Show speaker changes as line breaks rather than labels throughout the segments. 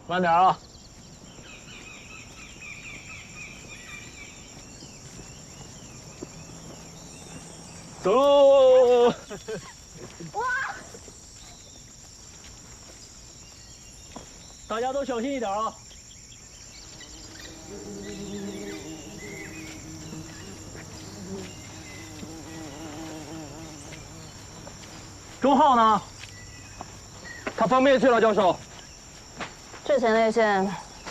慢点啊！走！哇！大家都小心一点啊！钟浩呢？他方便去了，教授。
这前列腺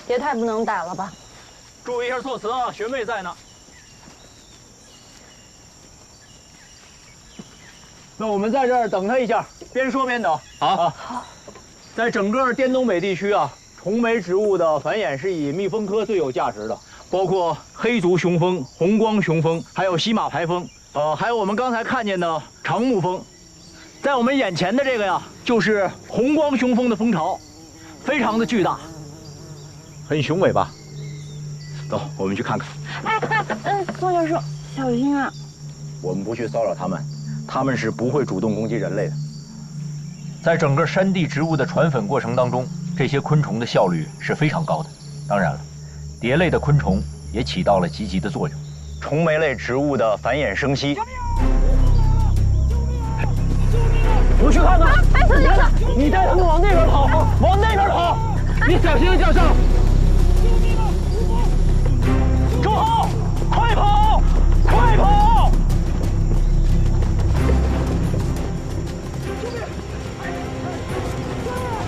也太不能打了吧！
注意一下措辞啊，学妹在呢。那我们在这儿等他一下，边说边等。好。在整个滇东北地区啊，虫媒植物的繁衍是以蜜蜂科最有价值的，包括黑足雄蜂、红光雄蜂，还有西马牌蜂，还有我们刚才看见的长木蜂。在我们眼前的这个呀，就是红光雄蜂的蜂巢，非常的巨大，很雄伟吧？走，我们去看看。
宋教授，小心啊！
我们不去骚扰它们，它们是不会主动攻击人类的。在整个山地植物的传粉过程当中，这些昆虫的效率是非常高的。当然了，蝶类的昆虫也起到了积极的作用。虫媒类植物的繁衍生息。我去看看。哎，宋教授，你带他们往那边跑，往那边跑。你小心，教授。钟浩，快跑，快跑！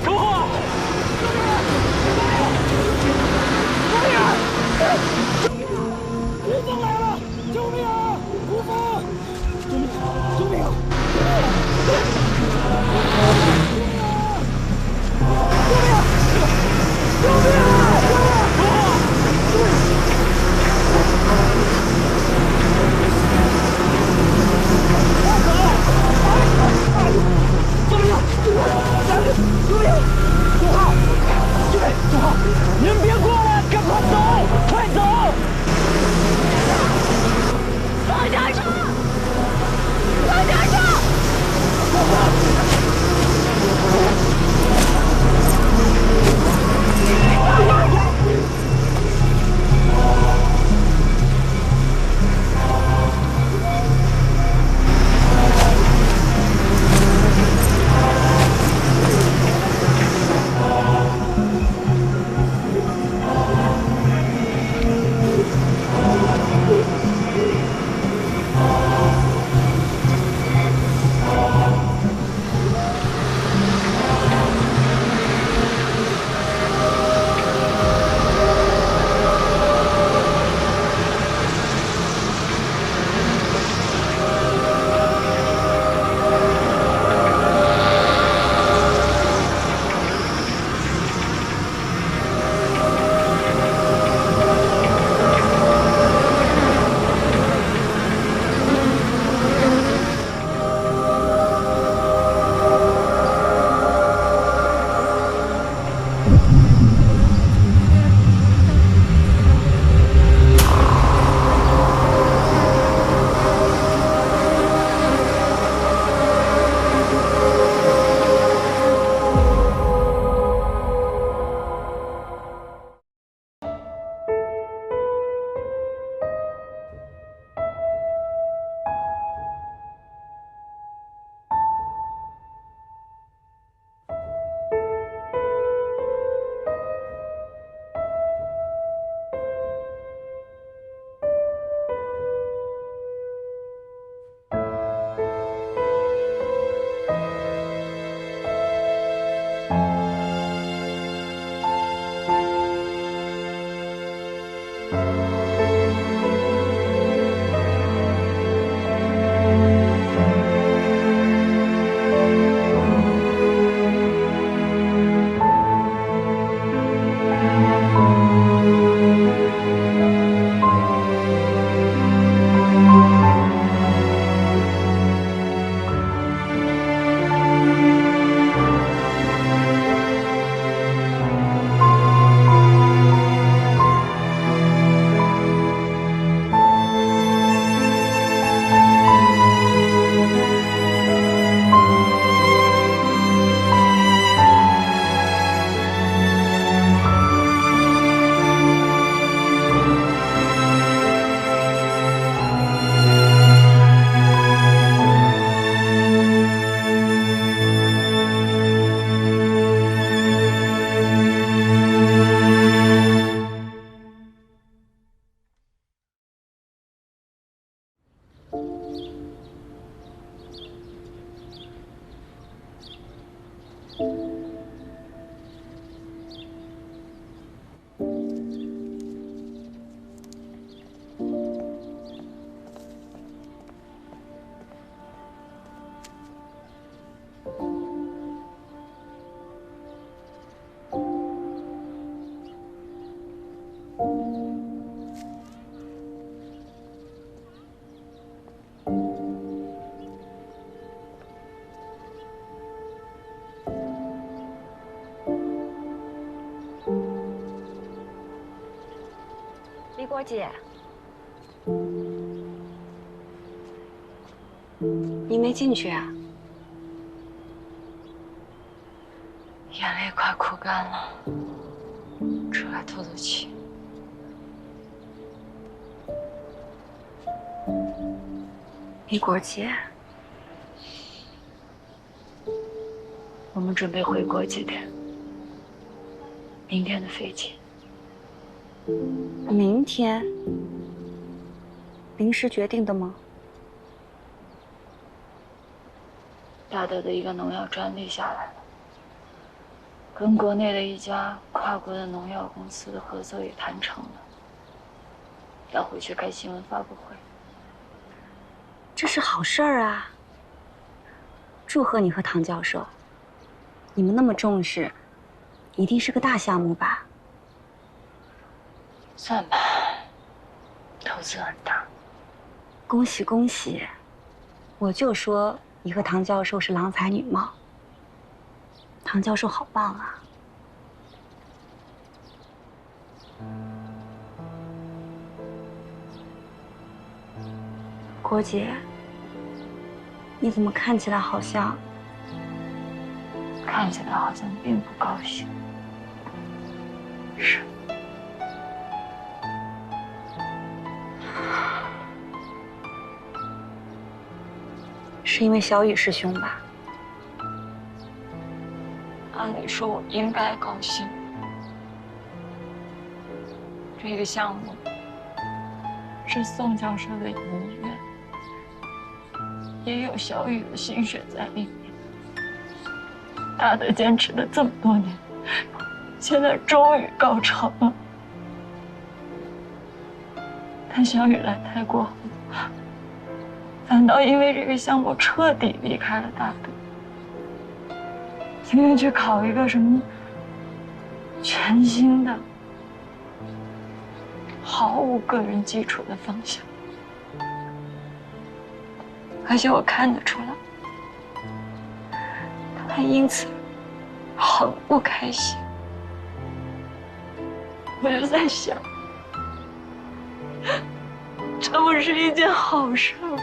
钟浩，
胡蜂来了！救命啊！胡蜂！救命！救命！
郭姐，你没进去啊？
眼泪快哭干了，出来透透气。
一果姐，
我们准备回国几天？明天的飞机。
明天临时决定的吗？
大德的一个农药专利下来了，跟国内的一家跨国的农药公司的合作也谈成了，要回去开新闻发布会。
这是好事儿啊！祝贺你和唐教授，你们那么重视，一定是个大项目吧？
算吧，投资很大。
恭喜恭喜！我就说你和唐教授是郎才女貌。唐教授好棒啊！郭姐，你怎么看起来好像
并不高兴。是。
是因为小雨师兄吧？
按理说我应该高兴。这个项目是宋教授的遗愿，也有小雨的心血在里面。大德坚持了这么多年，现在终于高潮了。但小雨来泰国后，反倒因为这个项目彻底离开了大德，情愿去考一个什么全新的、毫无个人基础的方向。而且我看得出来，他因此很不开心。我就在想，这不是一件好事吗？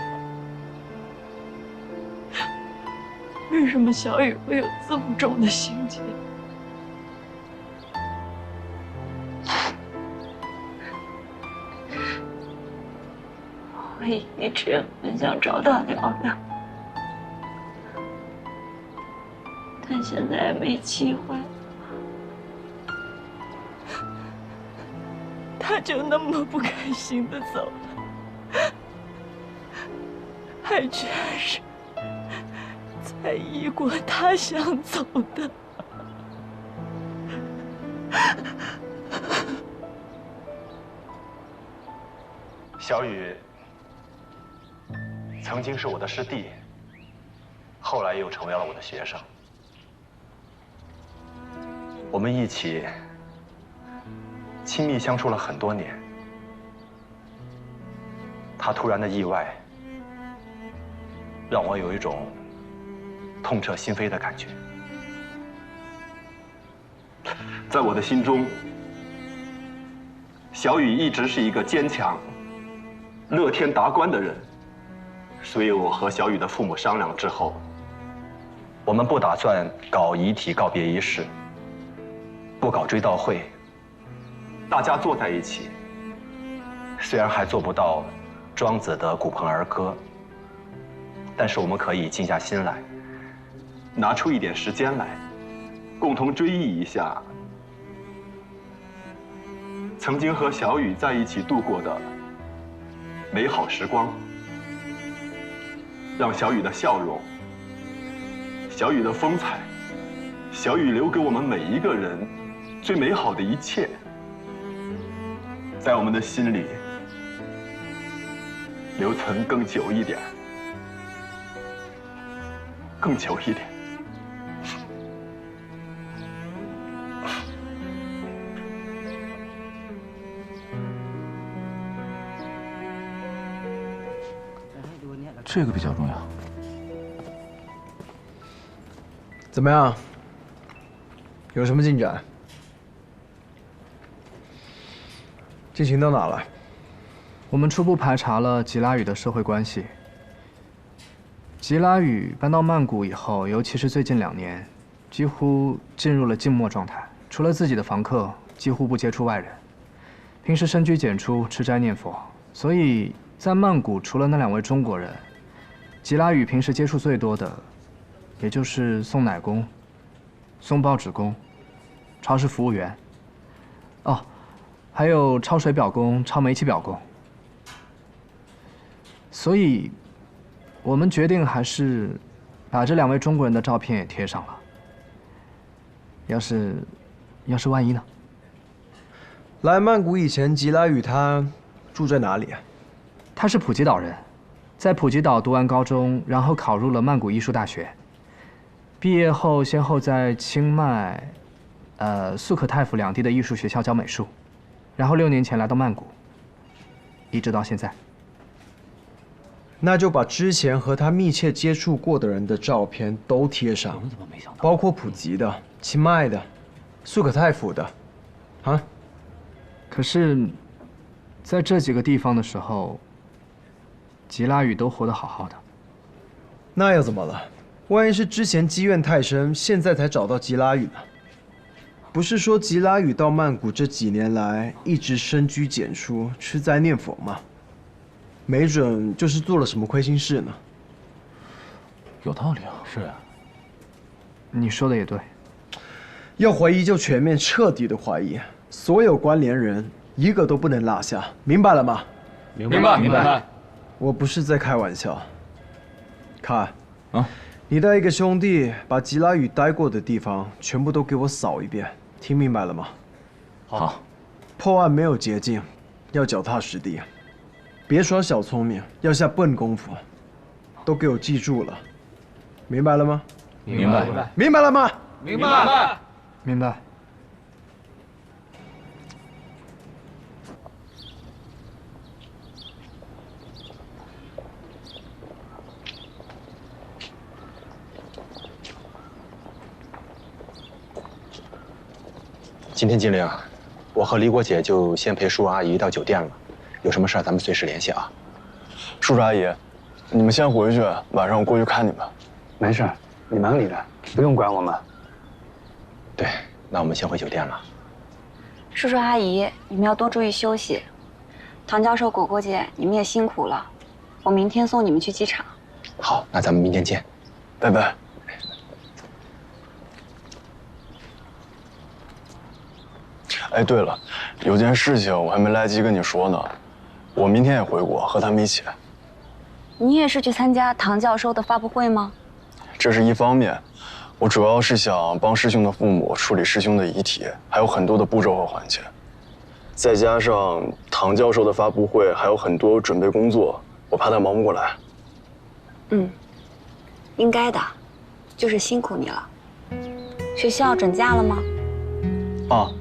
为什么小雨会有这么重的心结？我一直很想找他聊聊，但现在也没机会。他就那么不开心的走了，还居然是在异国他乡走的。
小雨曾经是我的师弟，后来又成为了我的学生。我们一起亲密相处了很多年。他突然的意外，让我有一种痛彻心扉的感觉。在我的心中，小雨一直是一个坚强、乐天达观的人。所以我和小雨的父母商量之后，我们不打算搞遗体告别仪式，不搞追悼会，大家坐在一起，虽然还做不到庄子的骨盆儿歌，但是我们可以静下心来，拿出一点时间来，共同追忆一下曾经和小雨在一起度过的美好时光，让小雨的笑容、小雨的风采、小雨留给我们每一个人最美好的一切，在我们的心里留存更久一点，更久一点。
这个比较重要。怎么样？有什么进展？剧情到哪了？
我们初步排查了吉拉语的社会关系。吉拉语搬到曼谷以后，尤其是最近2年，几乎进入了静默状态，除了自己的房客，几乎不接触外人。平时深居简出，吃斋念佛。所以在曼谷，除了那2位中国人，吉拉语平时接触最多的，也就是送奶工、送报纸工、超市服务员。哦，还有抄水表工、抄煤气表工。所以，我们决定还是把这2位中国人的照片也贴上了。要是万一呢？
来曼谷以前，吉拉语他住在哪里啊？
他是普吉岛人，在普吉岛读完高中，然后考入了曼谷艺术大学。毕业后，先后在清迈、素可泰府2地的艺术学校教美术，然后6年前来到曼谷，一直到现在。
那就把之前和他密切接触过的人的照片都贴上，包括普吉的、清迈的、素可泰府的，啊？
可是，在这几个地方的时候，吉拉语都活得好好的。
那又怎么了？万一是之前积怨太深，现在才找到吉拉语呢？不是说吉拉语到曼谷这几年来一直深居简出，吃斋念佛吗？没准就是做了什么亏心事呢。
有道理啊。
是啊，
你说的也对。
要怀疑就全面彻底的怀疑，所有关联人一个都不能落下，明白了吗？
明白。
我不是在开玩笑。看，
啊，
你带一个兄弟把吉拉语待过的地方全部都给我扫一遍，听明白了吗？
好。
破案没有捷径，要脚踏实地。别耍小聪明，要下笨功夫，都给我记住了，明白了吗？
明白
了吗？
明白。
今天金玲，我和李国姐就先陪叔叔阿姨到酒店了。有什么事儿咱们随时联系啊。
叔叔阿姨，你们先回去，晚上我过去看你们。
没事，你忙你的，不用管我们。
对，那我们先回酒店了。
叔叔阿姨，你们要多注意休息。唐教授、果果姐，你们也辛苦了。我明天送你们去机场。
好，那咱们明天见，
拜拜。哎，对了，有件事情我还没来及跟你说呢。我明天也回国，和他们一起。
你也是去参加唐教授的发布会吗？
这是一方面，我主要是想帮师兄的父母处理师兄的遗体，还有很多的步骤和环节。再加上唐教授的发布会还有很多准备工作，我怕他忙不过来。
应该的，就是辛苦你了。学校准假了吗？
啊，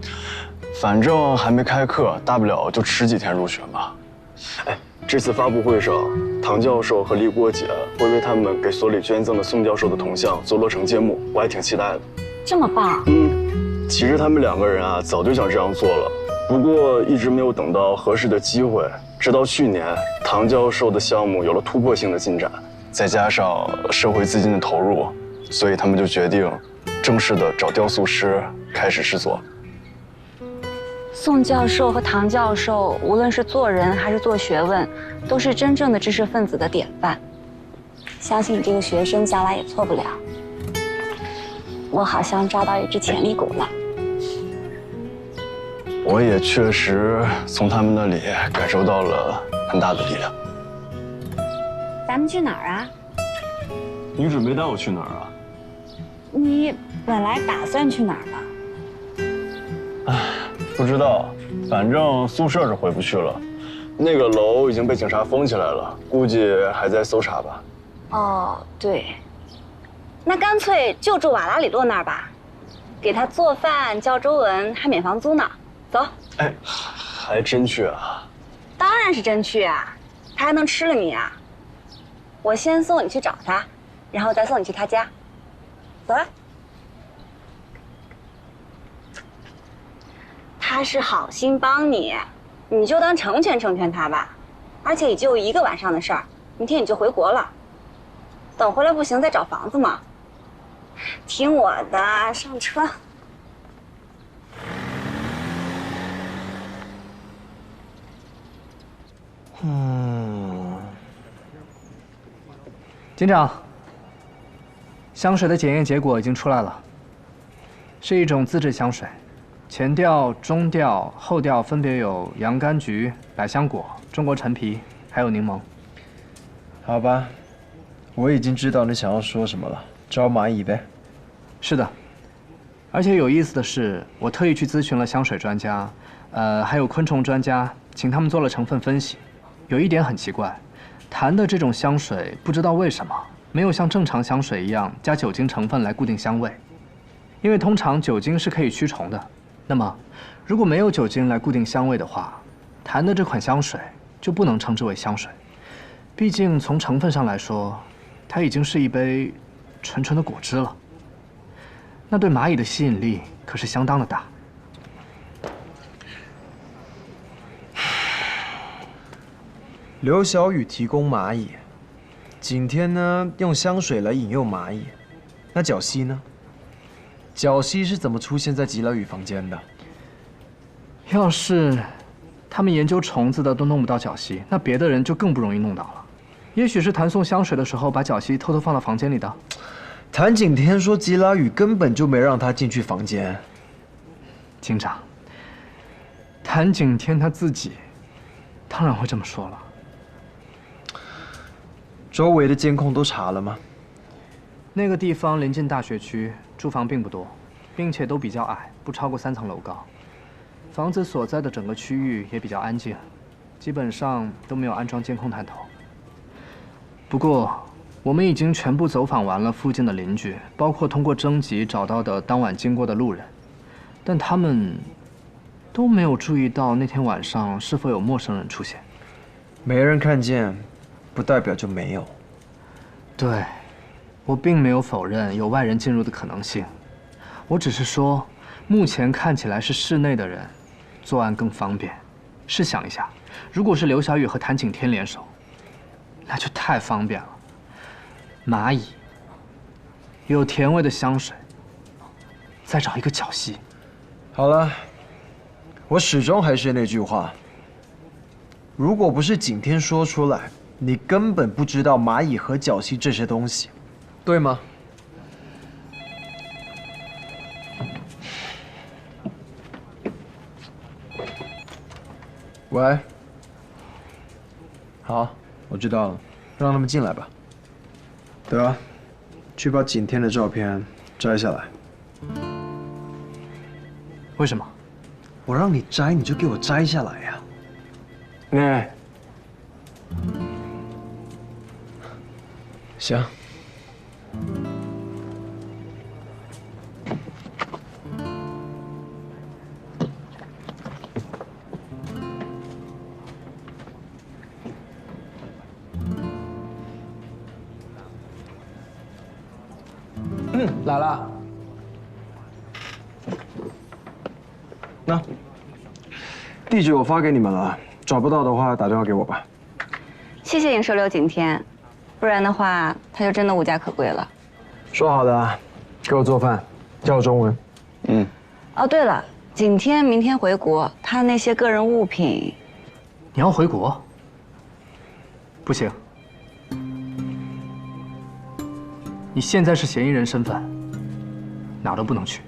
反正还没开课，大不了就迟几天入学嘛。哎，这次发布会上，唐教授和李国姐会为他们给所里捐赠的宋教授的铜像做落成揭幕，我还挺期待的。
这么棒！
其实他们2个人啊，早就想这样做了，不过一直没有等到合适的机会。直到去年，唐教授的项目有了突破性的进展，再加上社会资金的投入，所以他们就决定正式的找雕塑师开始制作。
宋教授和唐教授，无论是做人还是做学问，都是真正的知识分子的典范。相信你这个学生将来也错不了。我好像抓到一只潜力股了。
我也确实从他们那里感受到了很大的力量。
咱们去哪儿啊？
你准备带我去哪儿啊？
你本来打算去哪儿呢？
不知道，反正宿舍是回不去了。那个楼已经被警察封起来了，估计还在搜查吧。
哦，对，那干脆就住瓦拉里洛那儿吧，给他做饭、教中文，还免房租呢。走。
哎，还真去啊？
当然是真去啊，他还能吃了你啊？我先送你去找他，然后再送你去他家。走啊。他是好心帮你，你就当成全他吧。而且也就1个晚上的事儿，明天你就回国了。等回来不行再找房子嘛。听我的，上车。
警长，香水的检验结果已经出来了，是一种自制香水，前调、中调、后调分别有洋甘菊、百香果、中国陈皮，还有柠檬。
好吧，我已经知道你想要说什么了，招蚂蚁呗。
是的，而且有意思的是，我特意去咨询了香水专家，还有昆虫专家，请他们做了成分分析。有一点很奇怪，檀的这种香水不知道为什么没有像正常香水一样加酒精成分来固定香味，因为通常酒精是可以驱虫的。那么，如果没有酒精来固定香味的话，檀的这款香水就不能称之为香水。毕竟从成分上来说，它已经是一杯纯纯的果汁了。那对蚂蚁的吸引力可是相当的大。
刘小雨提供蚂蚁，景天呢用香水来引诱蚂蚁，那皎西呢？皎西是怎么出现在吉拉雨房间的？
要是他们研究虫子的都弄不到皎西，那别的人就更不容易弄到了。也许是谭送香水的时候把皎西偷偷放到房间里的。
谭景天说吉拉雨根本就没让他进去房间。
警长，谭景天他自己当然会这么说了。
周围的监控都查了吗？
那个地方临近大学区，住房并不多，并且都比较矮，不超过3层楼高。房子所在的整个区域也比较安静，基本上都没有安装监控探头。不过，我们已经全部走访完了附近的邻居，包括通过征集找到的当晚经过的路人，但他们都没有注意到那天晚上是否有陌生人出现。
没人看见，不代表就没有。
对，我并没有否认有外人进入的可能性，我只是说，目前看起来是室内的人作案更方便。试想一下，如果是刘小雨和谭景天联手，那就太方便了。蚂蚁，有甜味的香水，再找一个皎西。
好了，我始终还是那句话，如果不是景天说出来，你根本不知道蚂蚁和皎西这些东西，对吗？喂。好，我知道了，让他们进来吧。得，去把景天的照片摘下来。
为什么？
我让你摘，你就给我摘下来呀。
那
行。
来了。
那地址我发给你们了，找不到的话打电话给我吧。
谢谢你收留景天，不然的话他就真的无家可归了。
说好的，给我做饭，教我中文。
嗯。
哦，对了，景天明天回国，他那些个人物品，
你要回国？不行，你现在是嫌疑人身份，哪儿都不能去。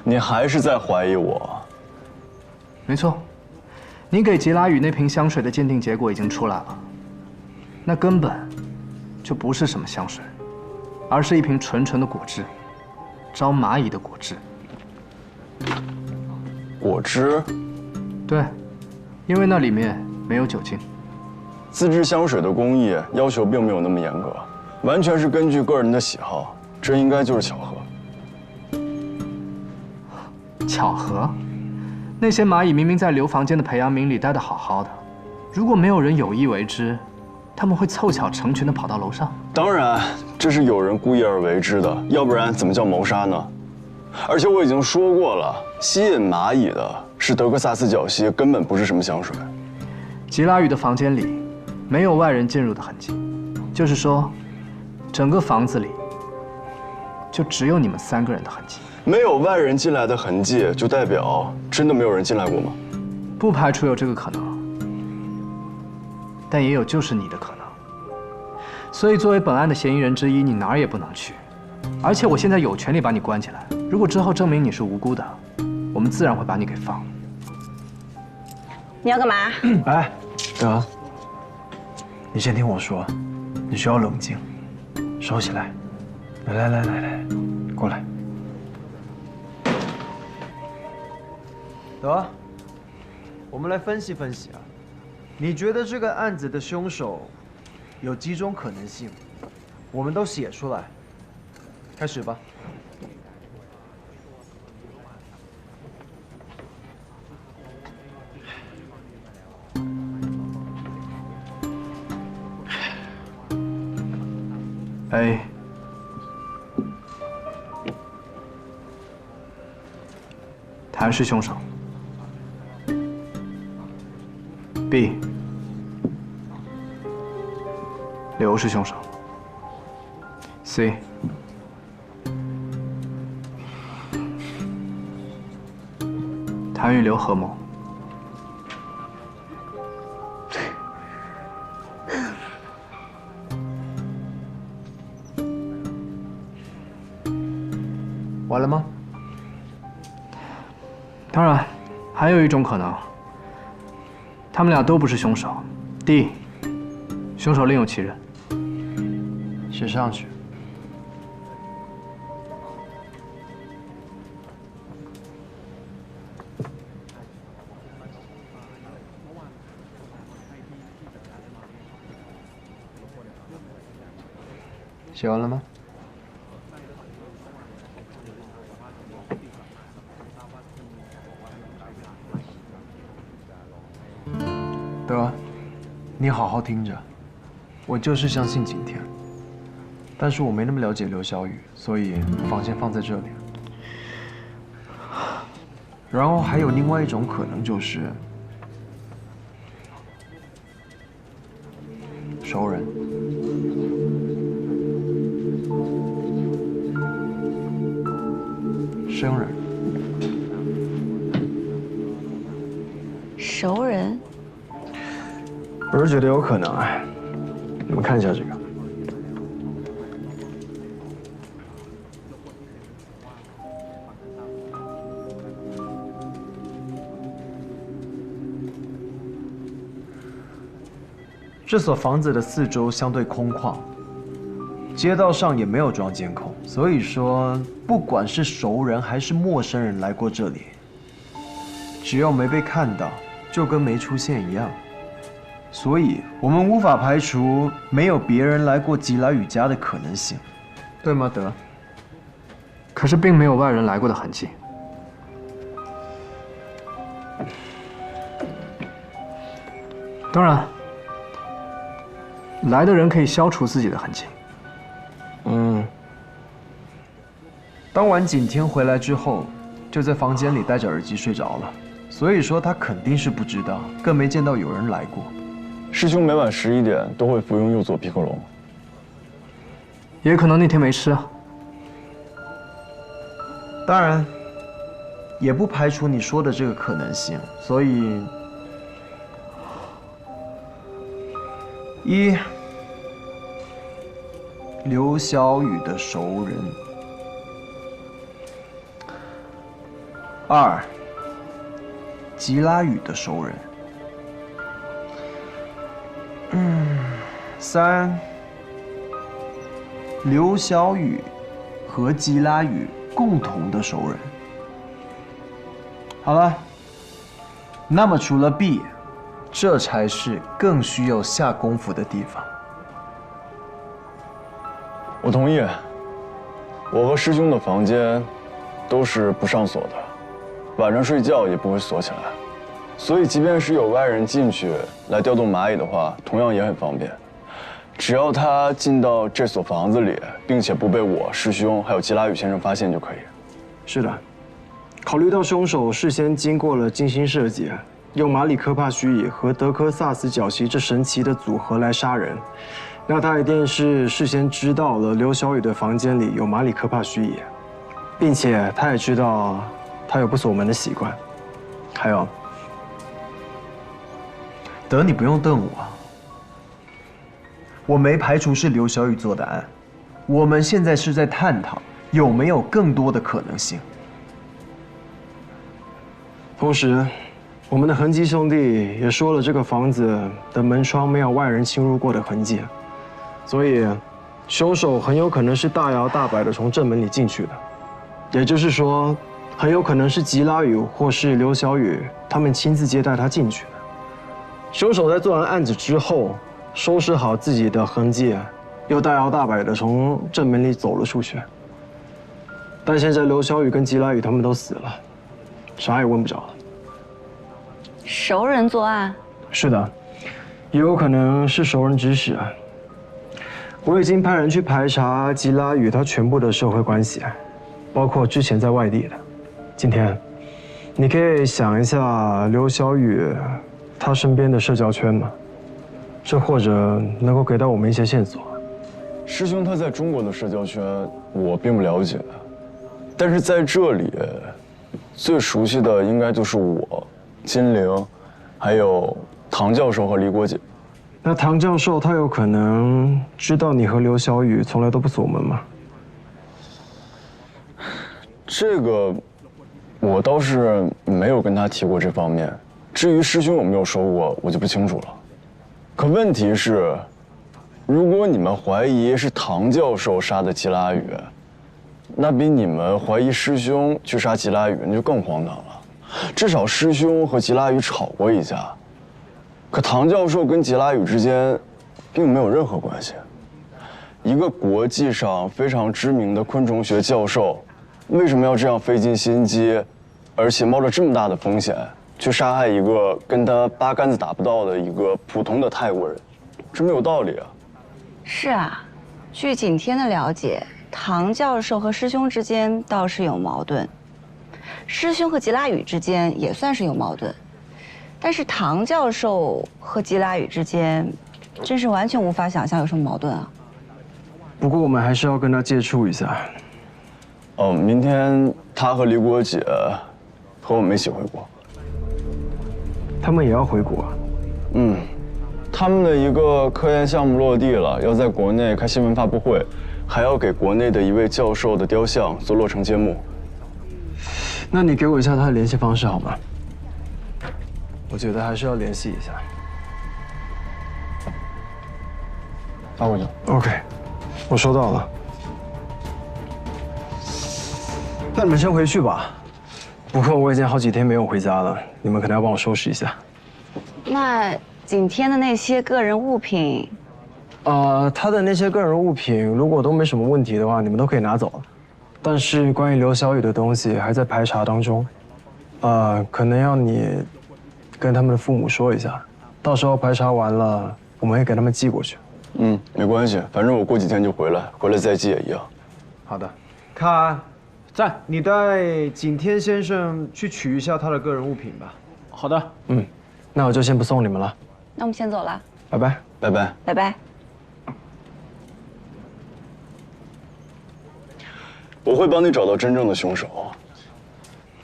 你还是在怀疑我？
没错，你给吉拉雨那瓶香水的鉴定结果已经出来了，那根本就不是什么香水，而是一瓶纯纯的果汁，招蚂蚁的果汁。
果汁？
对，因为那里面没有酒精。
自制香水的工艺要求并没有那么严格，完全是根据个人的喜好，这应该就是巧合。
巧合？那些蚂蚁明明在刘房间的培养皿里待得好好的，如果没有人有意为之，他们会凑巧成群地跑到楼上。
当然，这是有人故意而为之的，要不然怎么叫谋杀呢？而且我已经说过了，吸引蚂蚁的是德克萨斯角蜥，根本不是什么香水。
吉拉宇的房间里没有外人进入的痕迹，就是说，整个房子里就只有你们3个人的痕迹。
没有外人进来的痕迹，就代表真的没有人进来过吗？
不排除有这个可能，但也有就是你的可能。所以作为本案的嫌疑人之一，你哪儿也不能去。而且我现在有权利把你关起来。如果之后证明你是无辜的，我们自然会把你给放了。
你要干嘛？
哎，德，你先听我说，你需要冷静，收起来。来，过来。德，我们来分析分析啊，你觉得这个案子的凶手有几种可能性？我们都写出来。开始吧。
A， 谭是凶手。B， 刘是凶手。C， 谭与刘合谋。
完了吗？
当然，还有一种可能，他们俩都不是凶手。D， 凶手另有其人。
写上去。写完了吗？德，你好好听着，我就是相信景天，但是我没那么了解刘小雨，所以把房先放在这里。然后还有另外一种可能就是熟人。生人，
熟人，
我是觉得有可能啊。你们看一下这个，这所房子的四周相对空旷，街道上也没有装监控，所以说，不管是熟人还是陌生人来过这里，只要没被看到，就跟没出现一样。所以，我们无法排除没有别人来过吉拉雨家的可能性，对吗，德？
可是并没有外人来过的痕迹。当然，来的人可以消除自己的痕迹。
当晚景天回来之后，就在房间里戴着耳机睡着了，所以说他肯定是不知道，更没见到有人来过。
师兄每晚11点都会服用右佐皮克隆，
也可能那天没吃啊。
当然，也不排除你说的这个可能性。所以，一，刘小雨的熟人。2，吉拉雨的熟人。3，刘小雨和吉拉雨共同的熟人。好了，那么除了 B， 这才是更需要下功夫的地方。
我同意。我和师兄的房间都是不上锁的。晚上睡觉也不会锁起来，所以即便是有外人进去来调动蚂蚁的话，同样也很方便。只要他进到这所房子里，并且不被我师兄还有吉拉雨先生发现就可以。
是的，考虑到凶手事先经过了精心设计，用马里科帕须野和德科萨斯角蜥这神奇的组合来杀人，那他一定是事先知道了刘小雨的房间里有马里科帕须野，并且他也知道他有不锁门的习惯。还有，德，你不用瞪我，我没排除是刘小雨做的案，我们现在是在探讨有没有更多的可能性。同时，我们的痕迹兄弟也说了，这个房子的门窗没有外人侵入过的痕迹，所以凶手很有可能是大摇大摆的从正门里进去的，也就是说，很有可能是吉拉雨或是刘小雨他们亲自接待他进去的。凶手在做完案子之后，收拾好自己的痕迹，又大摇大摆的从正门里走了出去。但现在刘小雨跟吉拉雨他们都死了，啥也问不着了。
熟人作案？
是的，也有可能是熟人指使。我已经派人去排查吉拉与他全部的社会关系，包括之前在外地的。今天，你可以想一下刘小雨他身边的社交圈吗？这或者能够给到我们一些线索。
师兄他在中国的社交圈我并不了解，但是在这里最熟悉的应该就是我、金陵，还有唐教授和李果姐。
那唐教授他有可能知道你和刘小雨从来都不锁门吗？
这个我倒是没有跟他提过这方面。至于师兄有没有说过，我就不清楚了。可问题是，如果你们怀疑是唐教授杀的吉拉雨，那比你们怀疑师兄去杀吉拉雨那就更荒唐了。至少师兄和吉拉雨吵过一架，可唐教授跟吉拉雨之间并没有任何关系。一个国际上非常知名的昆虫学教授，为什么要这样费尽心机，而且冒着这么大的风险去杀害一个跟他八竿子打不到的一个普通的泰国人？这没有道理啊！
是啊，据景天的了解，唐教授和师兄之间倒是有矛盾，师兄和吉拉雨之间也算是有矛盾，但是唐教授和吉拉雨之间，真是完全无法想象有什么矛盾啊。
不过我们还是要跟他接触一下。
哦，明天他和李果姐和我们一起回国。
他们也要回国啊？
嗯，他们的一个科研项目落地了，要在国内开新闻发布会，还要给国内的一位教授的雕像做落成揭幕。
那你给我一下他的联系方式好吗？我觉得还是要联系一下。
发过去。
OK， 我收到了。那你们先回去吧。不过我已经好几天没有回家了，你们可能要帮我收拾一下。
那景天的那些个人物品，
他的那些个人物品如果都没什么问题的话，你们都可以拿走了。但是关于刘小雨的东西还在排查当中，可能要你跟他们的父母说一下，到时候排查完了，我们会给他们寄过去。
嗯，没关系，反正我过几天就回来，回来再寄也一样。
好的，看，在，你带景天先生去取一下他的个人物品吧。
好的。
嗯，那我就先不送你们了。
那我们先走了，
拜拜，
拜拜，
拜拜。
我会帮你找到真正的凶手。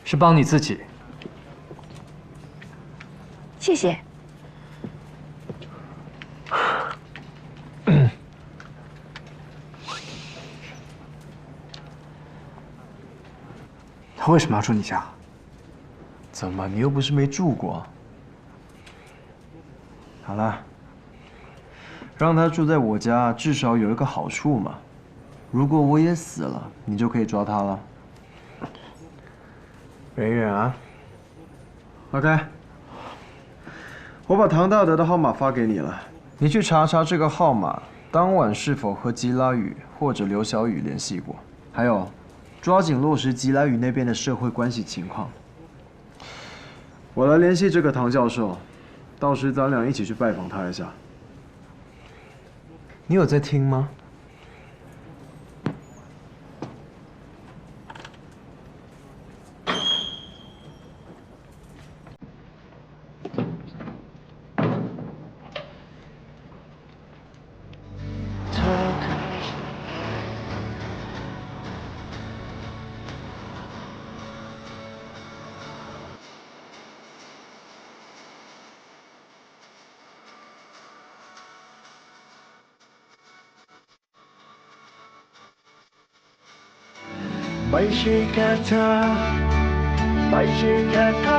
是帮你自己。
谢谢。
他为什么要住你家？
怎么，你又不是没住过？好了，让他住在我家，至少有一个好处嘛。如果我也死了，你就可以抓他了。远远啊 ，OK， 我把唐大德的号码发给你了，你去查查这个号码当晚是否和吉拉雨或者刘小雨联系过，还有抓紧落实吉拉雨那边的社会关系情况。我来联系这个唐教授，到时咱俩一起去拜访他一下。你有在听吗？
为谁感叹，为谁感叹。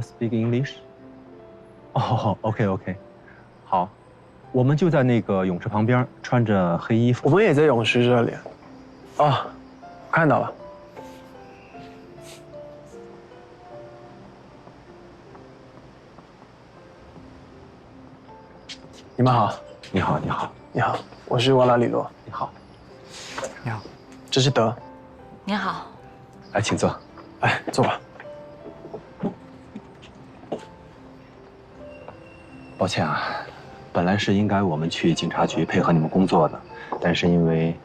Speak English。哦，OK，好，我们就在那个泳池旁边，穿着黑衣服。
我们也在泳池这里。啊，看到了。你们好。
你好。
你好，我是瓦拉里罗。
你好。
你好，这是德。
你好。
来，请坐。
来，坐吧。
抱歉啊，本来是应该我们去警察局配合你们工作的，但是因为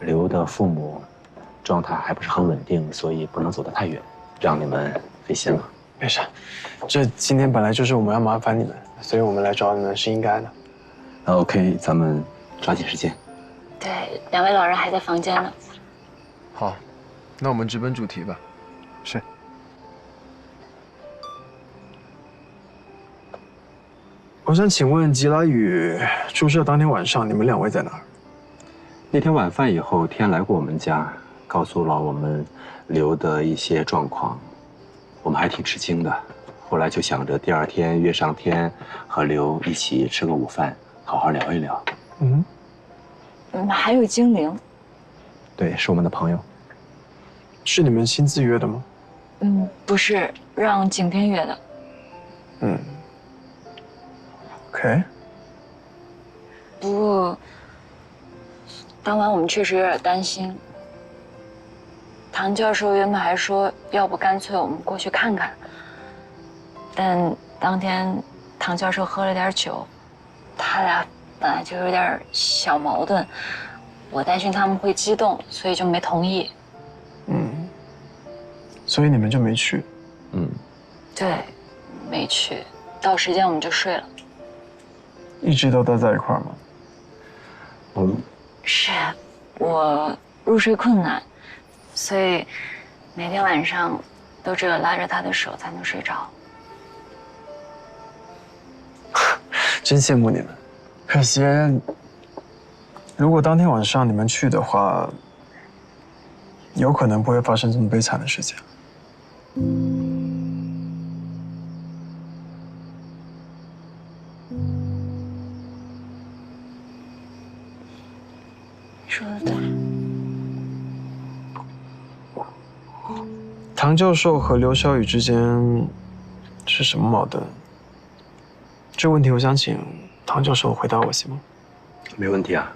刘的父母状态还不是很稳定，所以不能走得太远，让你们费心了。
没事，这今天本来就是我们要麻烦你们，所以我们来找你们是应该的。
那 OK， 咱们抓紧时间。
对，两位老人还在房间呢。
好，那我们直奔主题吧。
是。我想请问吉拉宇注射当天晚上你们两位在哪儿？
那天晚饭以后，天来过我们家，告诉了我们刘的一些状况，我们还挺吃惊的。后来就想着第二天约上天和刘一起吃个午饭，好好聊一聊。
还有精灵。
对，是我们的朋友。
是你们亲自约的吗？
不是，让景天约的。
OK。
不过，当晚我们确实有点担心。唐教授原本还说，要不干脆我们过去看看。但当天唐教授喝了点酒，他俩本来就有点小矛盾，我担心他们会激动，所以就没同意。
所以你们就没去？
对，没去。到时间我们就睡了。
一直都待在一块儿吗？
是，我入睡困难，所以每天晚上都只有拉着他的手才能睡着。
真羡慕你们，可惜，如果当天晚上你们去的话，有可能不会发生这么悲惨的事情。
说的对。
唐教授和刘小雨之间是什么矛盾？这问题我想请唐教授回答我，行吗？
没问题啊。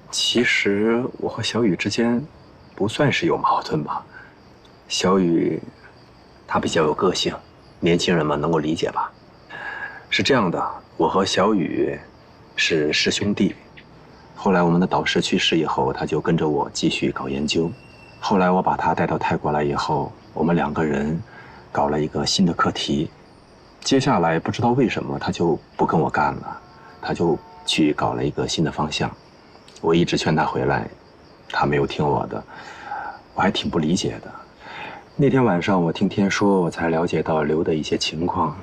其实我和小雨之间不算是有矛盾吧。小雨她比较有个性，年轻人嘛能够理解吧。是这样的，我和小雨是师兄弟。后来我们的导师去世以后，他就跟着我继续搞研究。后来我把他带到泰国来以后，我们两个人搞了一个新的课题。接下来不知道为什么他就不跟我干了，他就去搞了一个新的方向。我一直劝他回来，他没有听我的，我还挺不理解的。那天晚上我听天说，我才了解到刘的一些情况，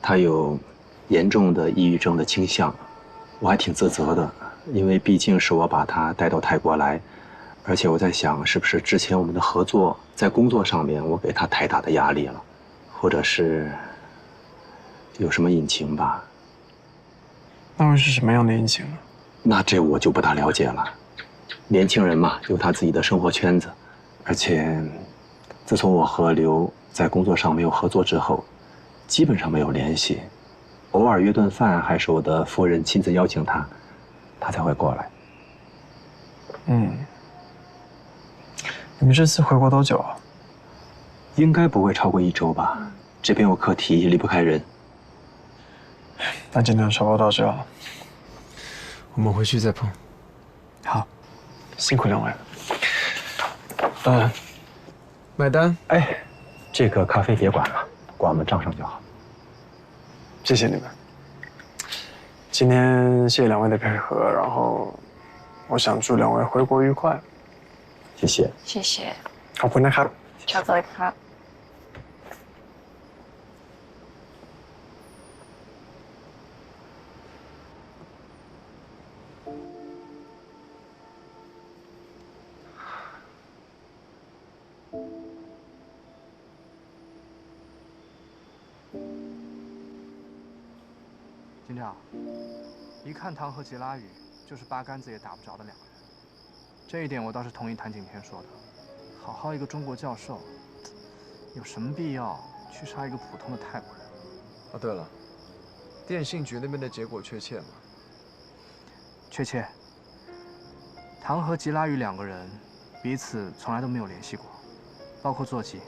他有严重的抑郁症的倾向，我还挺自责的。因为毕竟是我把他带到泰国来，而且我在想，是不是之前我们的合作在工作上面我给他太大的压力了，或者是有什么隐情吧？
那会是什么样的隐情呢？
那这我就不大了解了。年轻人嘛，有他自己的生活圈子，而且自从我和刘在工作上没有合作之后，基本上没有联系，偶尔约顿饭还是我的夫人亲自邀请他才会过来。
你们这次回国多久啊？
应该不会超过1周吧？这边有课题，离不开人。
那今天就差不多到这了，我们回去再碰。
好，
辛苦两位。买单。
哎，这个咖啡别管了，管我们账上就好。
谢谢你们。今天谢谢两位的配合，然后我想祝两位回国愉快。
谢谢。
谢谢。
ขอบคุณนะครับ
小泽ครับ。
金亮，一看唐和杰拉宇就是八竿子也打不着的两个人，这一点我倒是同意谭景天说的。好好一个中国教授，有什么必要去杀一个普通的泰国人？
哦，对了，电信局那边的结果确切吗？
确切。唐和吉拉宇两个人彼此从来都没有联系过，包括座机。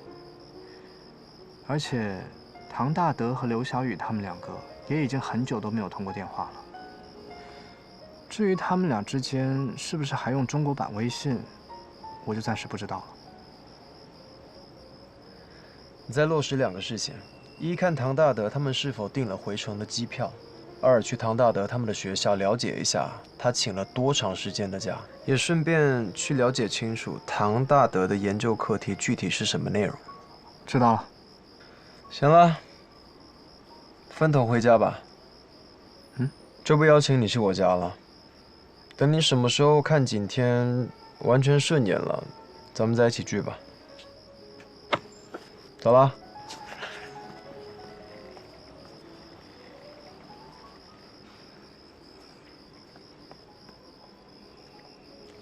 而且，唐大德和刘小雨他们两个也已经很久都没有通过电话了。至于他们俩之间是不是还用中国版微信，我就暂时不知道了。
你再落实2个事情：一，看唐大德他们是否订了回程的机票；二，去唐大德他们的学校了解一下他请了多长时间的假，也顺便去了解清楚唐大德的研究课题具体是什么内容。
知道了。
行了，分头回家吧。就不邀请你去我家了。等你什么时候看景天完全顺眼了，咱们再一起聚吧。走了。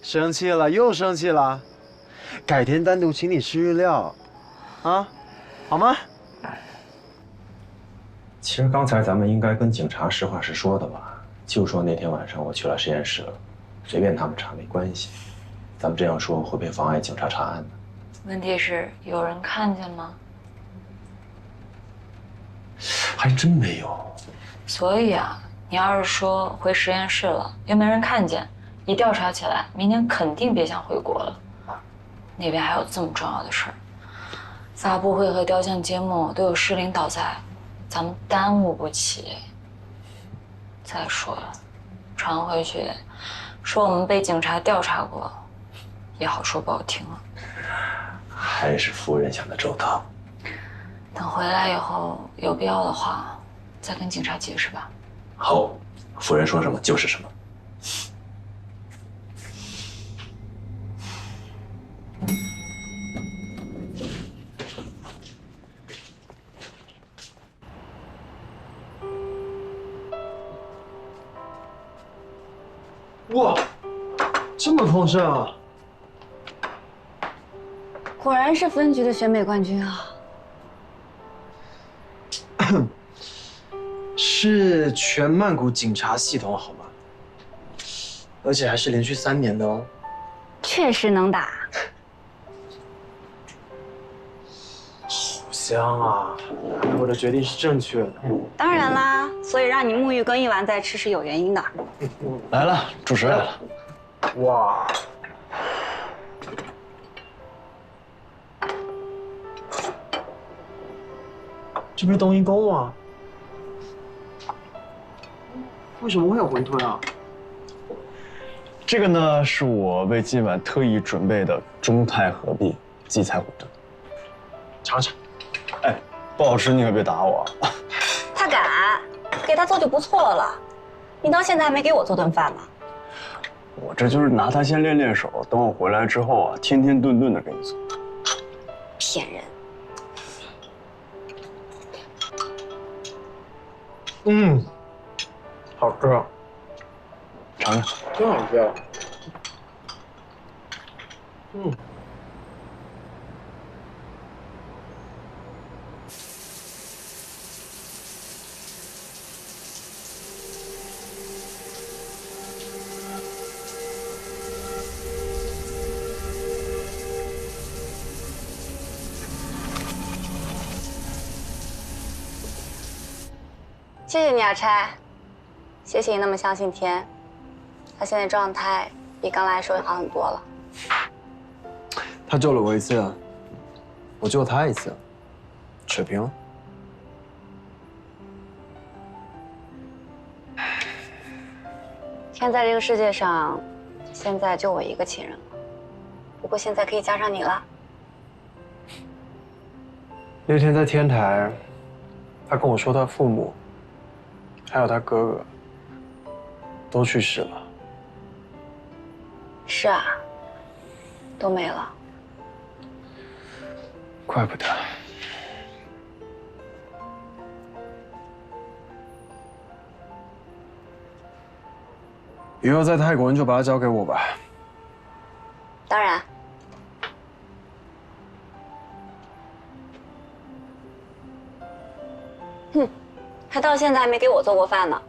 生气了，又生气了。改天单独请你吃日料，啊，好吗？
其实刚才咱们应该跟警察实话实说的吧，就说那天晚上我去了实验室了，随便他们查没关系。咱们这样说会不会妨碍警察查案呢？
问题是有人看见吗？
还真没有。
所以啊，你要是说回实验室了，又没人看见，一调查起来，明天肯定别想回国了。那边还有这么重要的事儿，发布会和雕像揭幕都有市领导在，咱们耽误不起。再说了，传回去说我们被警察调查过，也好说不好听了。
还是夫人想的周到。
等回来以后，有必要的话，再跟警察解释吧。
好，夫人说什么就是什么。
哇，这么丰盛啊！
果然是分局的选美冠军啊！
是全曼谷警察系统好吗？而且还是连续3年的哦。
确实能打。
好香啊！我的决定是正确的。
当然啦，所以让你沐浴更衣完再吃是有原因的。
来了，主持来了。
哇！这不是冬阴功吗？为什么会有馄饨啊？
这个呢，是我为今晚特意准备的中泰合璧荠菜馄饨。尝尝。哎，不好吃你可别打我。
他敢，给他做就不错了。你到现在还没给我做顿饭呢。
我这就是拿它先练练手，等我回来之后啊，天天顿顿的给你做。
骗人。
嗯，好吃，
尝尝，
真好吃。嗯。
谢谢你啊，拆。谢谢你那么相信天，他现在状态比刚来的时候好很多了。
他救了我一次，我救他一次，扯平了。
天在这个世界上，现在就我一个亲人了。不过现在可以加上你了。
那天在天台，他跟我说他父母，还有他哥哥，都去世了。
是啊，都没了。
怪不得。以后在泰国你就把他交给我吧。
当然。哼，他到现在还没给我做过饭呢。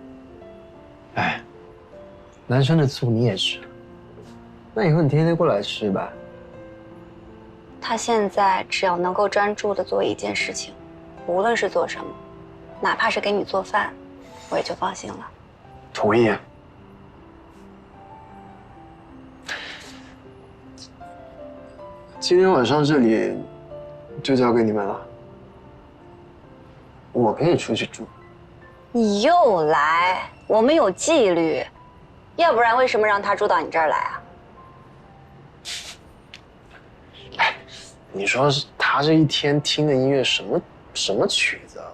哎，男生的醋你也吃，那以后你天天过来吃吧。
他现在只要能够专注的做一件事情，无论是做什么，哪怕是给你做饭，我也就放心了。
同意。今天晚上这里就交给你们了，我可以出去住。
你又来，我们有纪律，要不然为什么让他住到你这儿来啊？
你说他这一天听的音乐什么曲子啊？